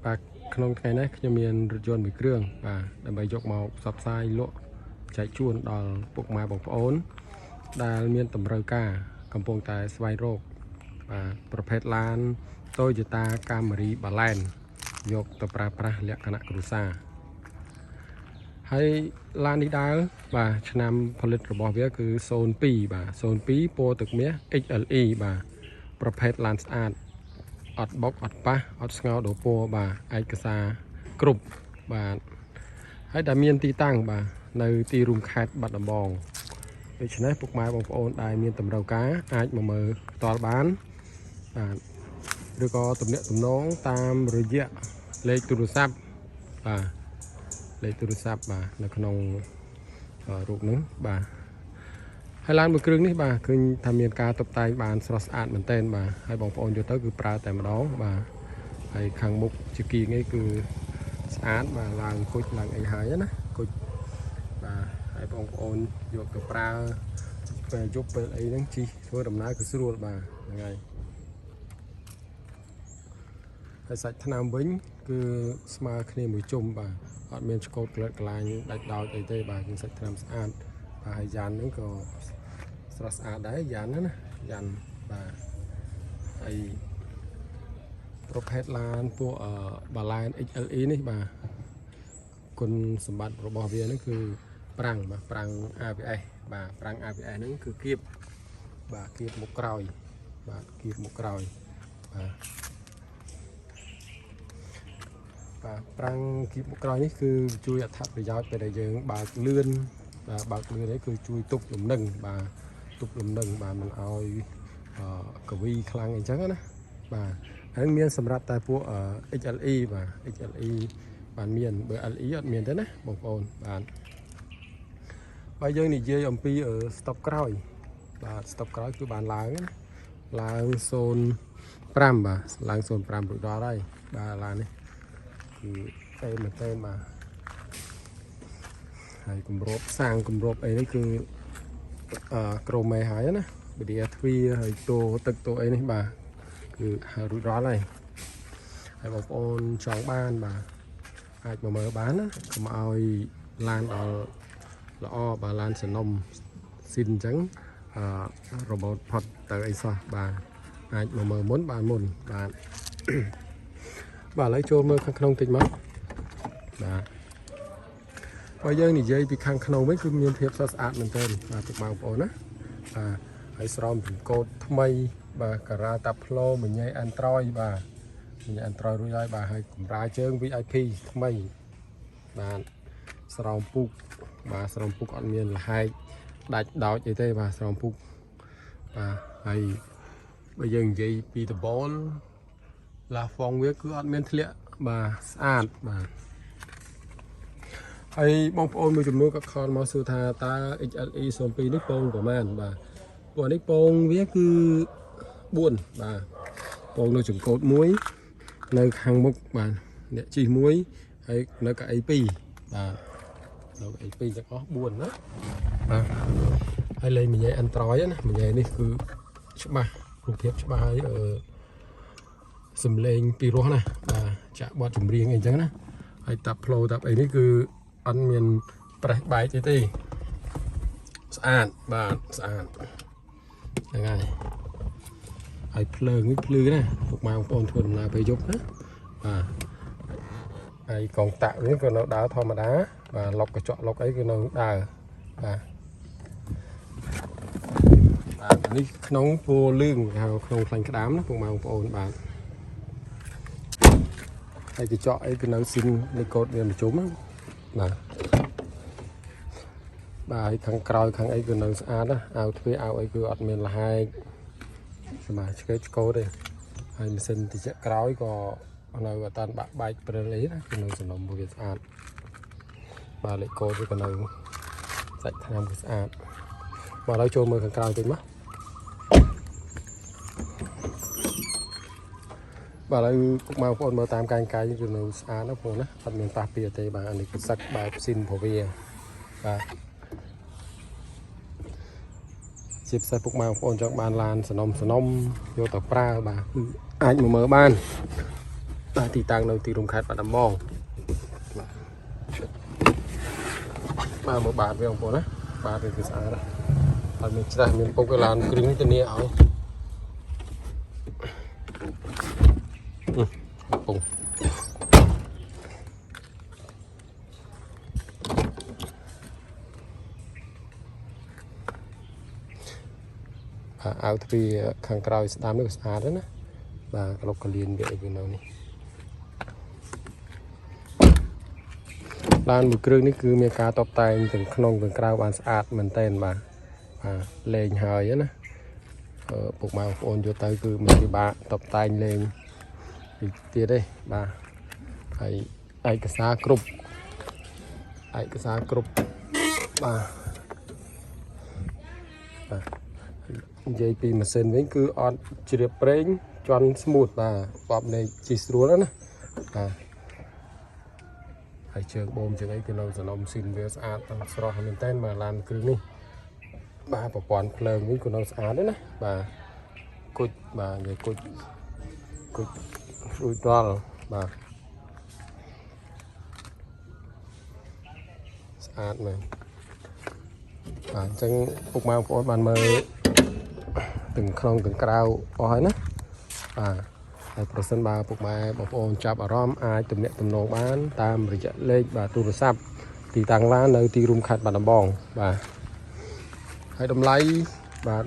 បាទក្នុងថ្ងៃនេះខ្ញុំមានរថយន្តមួយគ្រឿងបាទដើម្បីយកមកផ្សព្វផ្សាយលក់ចែកជូនដល់ពុកម៉ែបងប្អូនដែលមានតម្រូវការកំពុងតែស្វែងរកបាទប្រភេទឡាន Toyota Camry Baleno យកទៅប្រើប្រាស់លក្ខណៈគ្រួសារហើយឡាននេះដើរបាទឆ្នាំផលិតរបស់វាគឺ02បាទ02ពណ៌ទឹកមាស XLE បាទប្រភេទឡានស្អាតអត់បុកអត់ប៉ះអត់ស្ងោដោពណ៌បាទឯកសារគ្រប់បាទហើយដែលមានទីតាំងបាទនៅទីរួមខេត្តបាត់ដំបងដូច្នេះពុកម៉ែបងប្អូនដែលមានតម្រូវការអាចមកមើលផ្ទាល់បានបាទឬក៏ទំនាក់ទំនងតាមរយៈលេខទូរស័ព្ទបាទលេខទូរស័ព្ទបាទនៅក្នុងរូបនេះបាទហើយឡានមួយគ្រឿងនេះបាទឃើញថាមានការតុបតែងបានស្រស់ស្អាតមែនទែនបាទហើយបងប្អូនយកទៅគឺប្រើតែម្ដងបាទហើយខាងមុខជាគីងនេះគឺស្អាតបាទឡើងគុជឡើងអីហើយណាគុជបាទហើយបងប្អូនយកទៅប្រើពេលយប់ពេលអីហ្នឹងជិះធ្វើដំណើរគឺស្រួលបាទហ្នឹងហើយហើយសាច់ថ្នាំវិញគឺស្មើគ្នាមួយជុំបាទអត់មានឆ្កូតក្លែតក្លាញដាច់ដោចអីទេបាទគឺសាច់ថ្នាំស្អាតហើយយ៉ានហ្នឹងក៏ស្រស់ស្អាតដែរយ៉ានណាយ៉ានបាទហើយប្រភេទឡានពួកBaleno XLE នេះបាទគុណសម្បត្តិរបស់វាហ្នឹងគឺប្រាំងបាទប្រាំង ABS បាទប្រាំង ABS ហ្នឹងគឺគៀបបាទគៀបមុខក្រោយបាទគៀបមុខក្រោយបាទប្រាំងគៀបមុខក្រោយនេះគឺជួយអត្ថប្រយោជន៍ពេលដែលយើងបើកលឿនបាទបើកលឿននេះគឺជួយទប់លំនឹងបាទទប់លំនឹងបាទមិនឲ្យកវីខ្លាំងអីចឹងណាបាទហើយមានសម្រាប់តែពួក XLE បាទ XLE បានមានបើ LE អត់មានទេណាបងប្អូនបាទបើយើងនិយាយអំពីស្តុបក្រោយបាទស្តុបក្រោយគឺបានឡើងណាឡើង05បាទឡើង05រួចដល់ហើយបាទឡាននេះគឺតែមែនតើបាទហើយគម្របសាងគម្របអីនេះគឺក្រមេហើយណាបដិទ្វាហើយតូទឹកតូអីនេះបាទគឺរួចរាល់ហើយបងប្អូនចង់បានបាទអាចមកមើលបានណាកុំឲ្យឡានដល់ល្អបាទឡានសនំស៊ីនអញ្ចឹងរបូតផុតទៅអីសោះបាទអាចមកមើលមុនបានមុនបាទបាទឥឡូវចូលមើលខាងក្នុងតិចមកបាទបើយើងនិយាយពីខាងក្នុងវិញគឺមានភាពស្រស់ស្អាតមែនទែនបាទពុកបងប្អូនណាបាទហើយស្រោមចំកោតថ្មីបាទការ៉ាតាផ្លោមញ៉ៃ Android បាទញ៉ៃ Android រួចហើយបាទហើយកម្រាលជើង VIP ថ្មីបាទស្រោមពុកបាទស្រោមពុកអត់មានលហែកដាច់ដោចអីទេបាទស្រោមពុកបាទហើយបើយើងនិយាយពីដបលឡាហ្វងវាគឺអត់មានធ្លាក់បាទស្អាតបាទហើយបងប្អូនមួយចំនួនក៏ខលមកសួរថាតើ XLE 02នេះពងប្រមាណបាទពួកនេះពងវាគឺ4បាទពងនៅចង្កូត1នៅខាងមុខបាទអ្នកជិះ1ហើយនៅកៅអី2បាទនៅកៅអី2ទាំងអស់4ណាបាទហើយលេខមញ៉ៃ Android ណាមញ៉ៃនេះគឺច្បាស់រូបភាពច្បាស់ហើយសំឡេងពីរោះណាបាទចាក់បទចម្រៀងអីចឹងណាហើយតាប់ផ្លូតាប់អីនេះគឺអត់មានប្រេះបែកទេទេស្អាតបាទស្អាតហ្នឹងហើយភ្លើងនេះភ្លឺណាពុកម៉ែបងប្អូនធ្វើដំណើរពេលយប់ណាបាទហើយកងតាក់នេះក៏នៅដើរធម្មតាបាទឡុកកញ្ចក់ឡុកអីគឺនៅដើរបាទនេះក្នុងពណ៌លឿងហៅក្នុងខ្លាញ់ក្តាមណាពុកម៉ែបងប្អូនបាទហើយកញ្ចក់អីគឺនៅស៊ីនលេខកូដវាប្រជុំណាបាទហើយខាងក្រោយខាងអីគឺនៅស្អាតណាអាវទ្វារអាវអីគឺអត់មានលហែកសមាឆ្កេតឆ្កោតទេហើយម៉ាស៊ីនតិចក្រោយក៏នៅអត់តាន់បាក់បែកព្រិលអីណាគឺនៅសំណុំវាស្អាតបាទលេខកូដវាក៏នៅសាច់ថ្នាំគឺស្អាតបាទឥឡូវចូលមើលខាងក្រោយតិចមកបាទឥឡូវពុកម៉ែបងប្អូនមើលតាមកាយគឺនៅស្អាតណាបងប្អូនណាអត់មានប៉ះពាល់ទេបាទអានេះគឺសឹកបែបស៊ីនព្រោះវាបាទជាពិសេសពុកម៉ែបងប្អូនចង់បានឡានសនំយកទៅប្រើបាទគឺអាចមកមើលបាន ទីតាំងនៅទីរួមខេត្តបាត់ដំបងបាទមើលបាតវាបងប្អូនណាបាតវាគឺស្អាតណាស់អត់មានច្រាស់មានពុកឡានគ្រឿងធានាឲ្យពុកអាវទ្វារខាងក្រោយស្ដាំនេះក៏ស្អាតដែរណាបាទក្លុកកលៀនវាអីវានៅនេះឡានមួយគ្រឿងនេះគឺមានការតបតែងទាំងក្នុងទាំងក្រៅបានស្អាតមែនទែនបាទលេងហើយណាពុកម៉ែបងប្អូនយកទៅគឺមិនពិបាកតបតែងលេងទៀតទេបាទហើយឯកសារគ្រប់បាទនិយាយពីម៉ាស៊ីនវិញគឺអត់ជ្រាបប្រេងជន់ស្មូតបាទបបនៃជីស្រួលណាបាទហើយជើងបូមជើងអីគឺនៅសំណុំស៊ីនវាស្អាតតាមស្រស់មែនតើបាទឡានគ្រឿងនេះបាទប្រព័ន្ធភ្លើងវិញក៏នៅស្អាតដែរណាបាទគុជបាទនិយាយគុជរួចដល់បាទស្អាតមែនបាទអញ្ចឹងពុកម៉ែបងប្អូនបានមើលទាំងក្នុងទាំងក្រៅអស់ហើយណាបាទហើយប្រសិនបើពុកម៉ែបងប្អូនចាប់អារម្មណ៍អាចទំនាក់ទំនងបានតាមរយៈលេខបាទទូរស័ព្ទទីតាំងឡាននៅទីរួមខេត្តបាត់ដំបងបាទហើយតម្លៃបាទ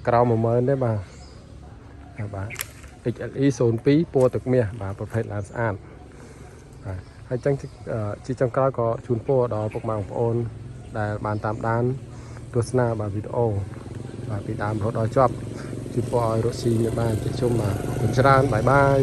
ក្រៅ 10000 ទេបាទXLE 02ពណ៌ទឹកមាសបាទប្រភេទឡានស្អាតបាទហើយចឹងជាចុងក្រោយក៏ជូនពរដល់ពុកម៉ែបងប្អូនដែលបានតាមដានទស្សនាបាទវីដេអូបាទពីដើមរហូតដល់ចប់ជូនពរឲ្យរកស៊ីមានបានជិះជុំបាទអរគុណច្រើនបាយបាយ